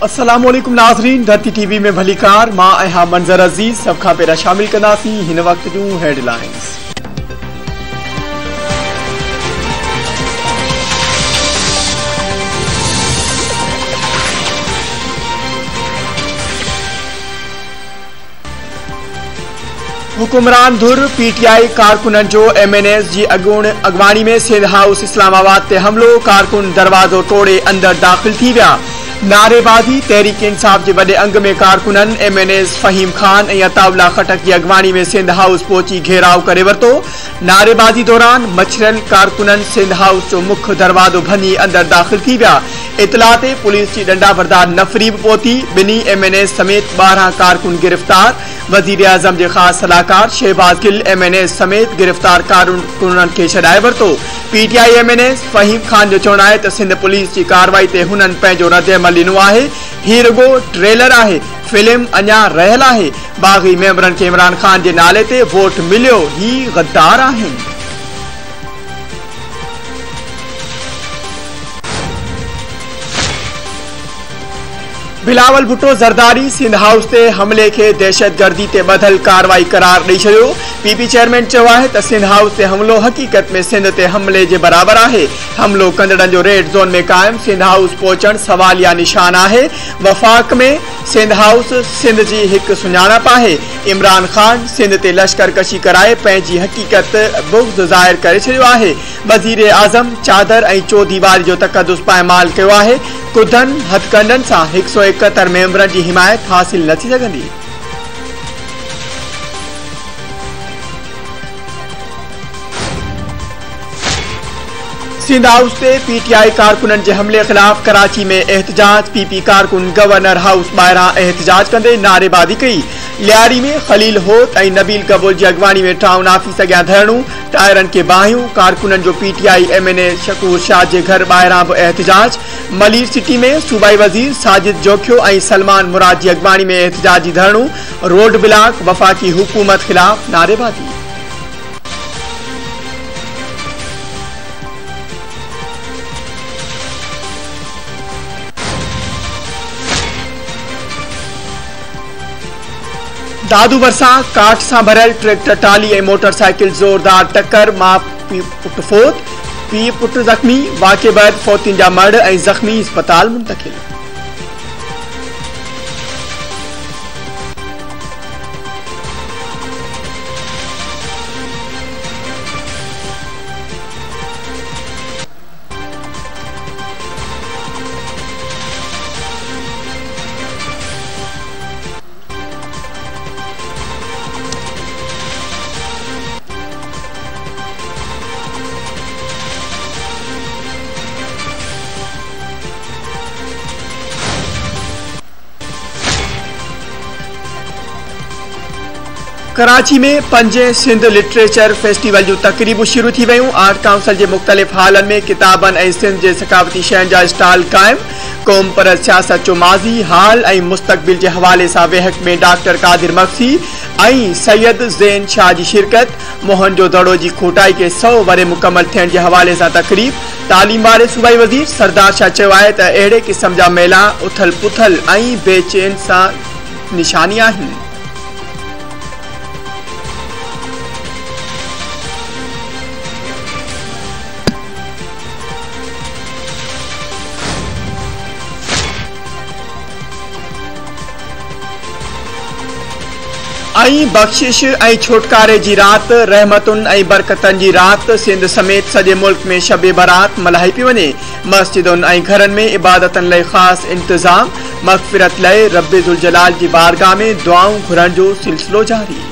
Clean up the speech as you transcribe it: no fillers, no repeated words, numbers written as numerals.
अस्सलामुअलैकुम नाज़रीन, धरती टीवी में भली कार मां आहियां मंज़र अज़ीज़। सब खां पहिरियां शामिल कंदासीं हिन वक्त जूं हेडलाइंस। हुकुमरान धुर पीटीआई कारकुनन जो एमएनएस जी अगवाणी में सिंध हाउस इस्लामाबाद ते हमलो। कारकुन दरवाजो तोड़े अंदर दाखिल थी विया। नारेबाजी तहरीक इंसाफ के वडे अंग में कारकुनन एमएनएस फहीम खान और अताउल्ला खटक की अगवाणी में सिंध हाउस पहुंची घेराव करे वरतो। नारेबाजी दौरान मछरल कारकुनन सिंध हाउस जो मुख्य दरवाजो भंजी अंदर दाखिल थी विया। इतला ते पुलिस की डंडा बरदार नफरी भी पहुंची। बिनी एमएनएस समेत 12 कारकुन गिरफ्तार। वजीर आजम के खास सलाहकार शहबाज गिल एमएनएस समेत गिरफ्तार कारकुनन के छड़ाए वरतो। पीटीआई एमएनएस फहीम खान जो चवण है सिंध पुलिस की कार्रवाई ते हुनन पंहिंजो रद्दअमल ॾिनो आहे। ही रुगो ट्रेलर आहे, फिल्म अञा रहियल आहे। बागी मेंबरन के इमरान खान के नाले ते वोट मिलियो, ही गद्दार आहिनि। बिलावल भुट्टो ज़रदारी सिंध हाउस ते हमले के दहशतगर्दी ते बदल कार्रवाई करार ॾेई छॾियो। पीपी चेयरमैन चयो आहे त सिंध हाउस ते हमलो हकीकत में सिंध ते हमले जे बराबर आहे। हमलो कंदड़न जो रेड जोन में कायम सिंध हाउस पहुचण सवालिया निशान आहे। वफाक में सिंध हाउस सिंध जी एक सुञाणप आहे। इमरान खान सिंध ते लश्कर कशी कराए पंहिंजी हकीकत बुग़्ज़ ज़ाहिर करे छॾियो आहे। वज़ीर आज़म चादर ऐं चौदीवारी जो तक़दुस पायमाल कयो आहे। कुदन हथकंडन सां 171 मेंबरन की हिमायत हासिल न थी सघंदी। सिंध हाउस ते पीटीआई कारकुनन के हमले खिलाफ कराची में एहतजाज। पीपी कारकुन गवर्नर हाउस ॿाहिरां एहतजाज कंदे नारेबाजी कई। लियारी में खलील होत और नबील कबूल की अगवानी में टाउन ऑफिस अॻियां धरणू। टायरन के बाहियूं। कारकुनन जो पीटीआई एमएनए शकूर शाह के घर ॿाहिरां भी एहतजाज। मलिर सिटी में सूबाई वजीर साजिद जोखियो और सलमान मुराद की अगवानी में एहतजाजी धरणू। Road block. वफाकी हुकूमत खिलाफ नारेबाजी। दादू भरसा काठ से भरल ट्रैक्टर टाली और मोटरसाइकिल जोरदार टक्कर। मां पुट फोत, पी पुट जख्मी। वाक़े बैद फौतिन जा मर्द और जख्मी अस्पताल मुंतकिल। कराची में 5 सिंध लिटरेचर फेस्टिवल जो तकरीबू शुरू थी वयूं। आर्ट काउंसिल के मुख्तलिफ हालन में किताबन और सिंध के सकाफती शयन जा स्टॉल कायम। कौम परस्त सियासत जो माज़ी हाल और मुस्तकबिल के हवाले से वेहक में डॉक्टर कादिर मक्सी और सैयद ज़ैन शाह की शिरकत। मोहन जो दड़ो की खोटाई के 100 वरे मुकम्मल थियण के हवाले से तकरीब। तालीम वाले सूबाई वजीर सरदार शाह चयो आहे त अहिड़े क़िस्म जा मेला उथल पुथल और बेचैन सा निशानी आहिनि। आई बख्शिश और छुटकारे की रात, रहमतुन और बरकतन की रात। सिंध समेत सजे मुल्क में शब बारात मल्हाई पी वने। मस्जिदुन और घरन में इबादतन लय खास इंतजाम। मगफिरत लय रब्बे ज़ुल जलाल की बारगाह में दुआऊं घुरण जो सिलसिलो जारी।